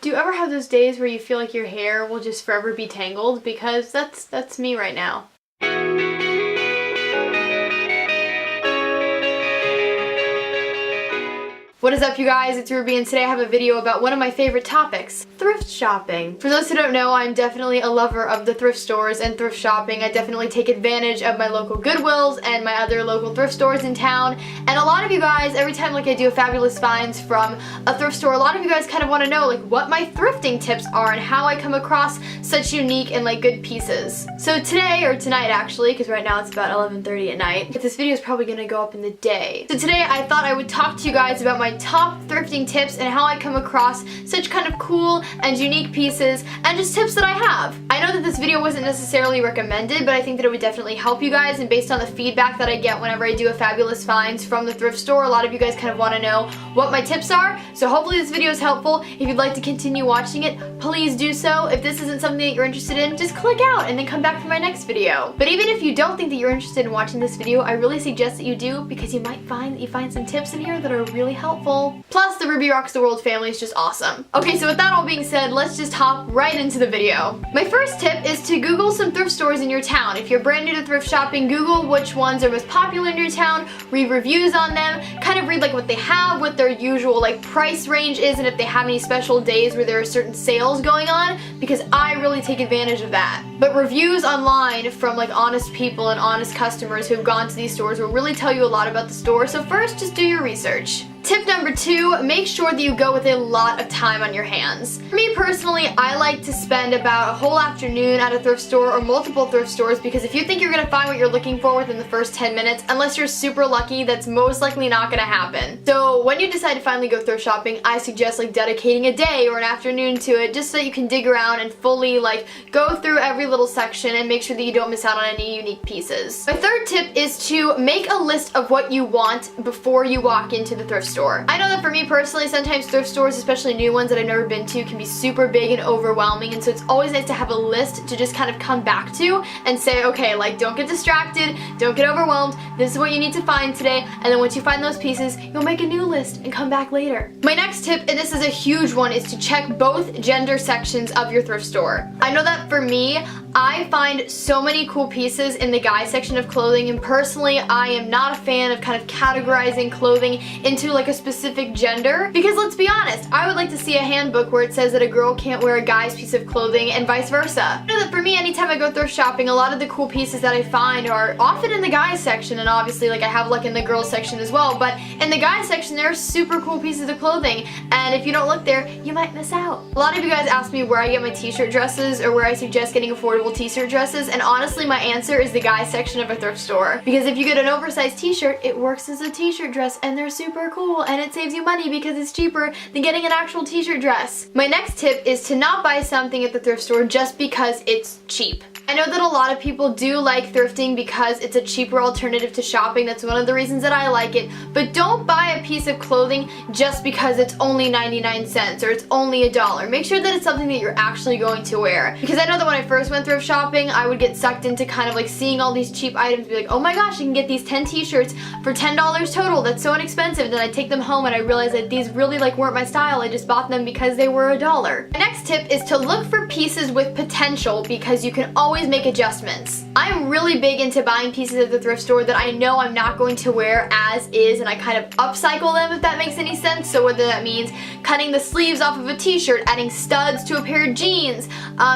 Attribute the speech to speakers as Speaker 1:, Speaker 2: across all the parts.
Speaker 1: Do you ever have those days where you feel like your hair will just forever be tangled? Because that's me right now. What is up, you guys? It's Ruby, and today I have a video about one of my favorite topics, thrift shopping. For those who don't know, I'm definitely a lover of the thrift stores and thrift shopping. I definitely take advantage of my local Goodwills and my other local thrift stores in town. And a lot of you guys, every time like I do a fabulous finds from a thrift store, a lot of you guys kind of want to know like what my thrifting tips are and how I come across such unique and like good pieces. So today, or tonight actually, because right now it's about 11:30 at night, but this video is probably going to go up in the day. So today I thought I would talk to you guys about my top thrifting tips and how I come across such kind of cool and unique pieces and just tips that I have. I know that this video wasn't necessarily recommended, but I think that it would definitely help you guys, and based on the feedback that I get whenever I do a fabulous finds from the thrift store, a lot of you guys kind of want to know what my tips are. So hopefully this video is helpful. If you'd like to continue watching it, please do so. If this isn't something that you're interested in, just click out and then come back for my next video. But even if you don't think that you're interested in watching this video, I really suggest that you do, because you might find that you find some tips in here that are really helpful. Plus, the Ruby Rocks the World family is just awesome. Okay, so with that all being said, let's just hop right into the video. My first tip is to Google some thrift stores in your town. If you're brand new to thrift shopping, Google which ones are most popular in your town, read reviews on them, kind of read like what they have, what their usual like price range is, and if they have any special days where there are certain sales going on, because I really take advantage of that. But reviews online from like honest people and honest customers who've gone to these stores will really tell you a lot about the store, so first just do your research. Tip number 2, make sure that you go with a lot of time on your hands. For me personally, I like to spend about a whole afternoon at a thrift store or multiple thrift stores, because if you think you're gonna find what you're looking for within the first 10 minutes, unless you're super lucky, that's most likely not gonna happen. So when you decide to finally go thrift shopping, I suggest like dedicating a day or an afternoon to it, just so that you can dig around and fully like go through every little section and make sure that you don't miss out on any unique pieces. My third tip is to make a list of what you want before you walk into the thrift store. I know that for me personally, sometimes thrift stores, especially new ones that I've never been to, can be super big and overwhelming, and so it's always nice to have a list to just kind of come back to and say, okay, like don't get distracted, don't get overwhelmed, this is what you need to find today, and then once you find those pieces, you'll make a new list and come back later. My next tip, and this is a huge one, is to check both gender sections of your thrift store. I know that for me, I find so many cool pieces in the guy section of clothing, and personally I am not a fan of kind of categorizing clothing into like a specific gender, because let's be honest, I would like to see a handbook where it says that a girl can't wear a guy's piece of clothing and vice versa. I know that for me, anytime I go thrift shopping, a lot of the cool pieces that I find are often in the guys section, and obviously like I have like in the girls section as well, but in the guys section there are super cool pieces of clothing, and if you don't look there, you might miss out. A lot of you guys ask me where I get my t-shirt dresses or where I suggest getting affordable t-shirt dresses, and honestly my answer is the guys section of a thrift store, because if you get an oversized t-shirt, it works as a t-shirt dress and they're super cool, and it saves you money because it's cheaper than getting an actual t-shirt dress. My next tip is to not buy something at the thrift store just because it's cheap. I know that a lot of people do like thrifting because it's a cheaper alternative to shopping. That's one of the reasons that I like it. But don't buy a piece of clothing just because it's only 99 cents or it's only $1. Make sure that it's something that you're actually going to wear. Because I know that when I first went thrift shopping, I would get sucked into kind of like seeing all these cheap items, be like, oh my gosh, I can get these 10 t-shirts for $10 total. That's so inexpensive. Then I'd take them home and I realized that these really like weren't my style. I just bought them because they were $1. My next tip is to look for pieces with potential, because you can always make adjustments. I'm really big into buying pieces at the thrift store that I know I'm not going to wear as is, and I kind of upcycle them, if that makes any sense. So whether that means cutting the sleeves off of a t-shirt, adding studs to a pair of jeans,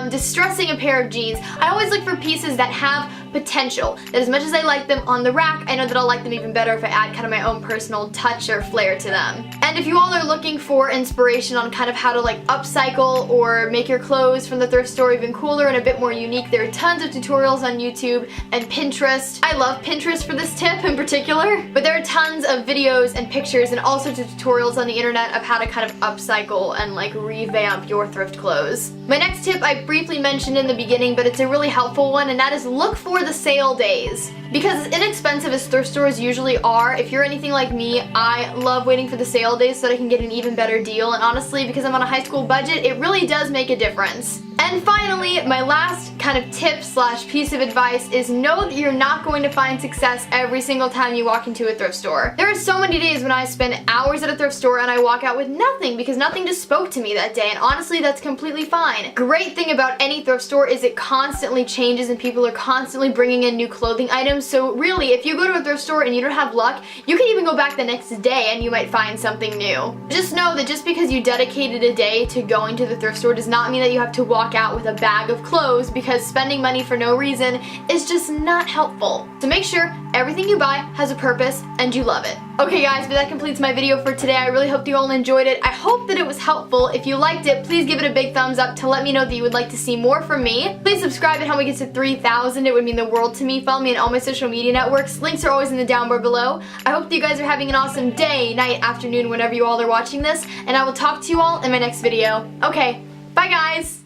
Speaker 1: distressing a pair of jeans, I always look for pieces that have potential, that as much as I like them on the rack, I know that I'll like them even better if I add kind of my own personal touch or flair to them. And if you all are looking for inspiration on kind of how to like upcycle or make your clothes from the thrift store even cooler and a bit more unique, there are tons of tutorials on YouTube and Pinterest. I love Pinterest for this tip in particular, but there are tons of videos and pictures and all sorts of tutorials on the internet of how to kind of upcycle and like revamp your thrift clothes. My next tip I briefly mentioned in the beginning, but it's a really helpful one, and that is look for the sale days. Because as inexpensive as thrift stores usually are, if you're anything like me, I love waiting for the sale days so that I can get an even better deal, and honestly, because I'm on a high school budget, it really does make a difference. And finally, my last kind of tip slash piece of advice is know that you're not going to find success every single time you walk into a thrift store. There are so many days when I spend hours at a thrift store and I walk out with nothing because nothing just spoke to me that day, and honestly that's completely fine. Great thing about any thrift store is it constantly changes and people are constantly bringing in new clothing items, so really if you go to a thrift store and you don't have luck, you can even go back the next day and you might find something new. Just know that just because you dedicated a day to going to the thrift store does not mean that you have to walk out with a bag of clothes, because spending money for no reason is just not helpful. So make sure everything you buy has a purpose and you love it. Okay guys, but that completes my video for today. I really hope you all enjoyed it. I hope that it was helpful. If you liked it, please give it a big thumbs up to let me know that you would like to see more from me. Please subscribe and help me get to 3,000. It would mean the world to me. Follow me on all my social media networks. Links are always in the down bar below. I hope that you guys are having an awesome day, night, afternoon, whenever you all are watching this, and I will talk to you all in my next video. Okay, bye guys!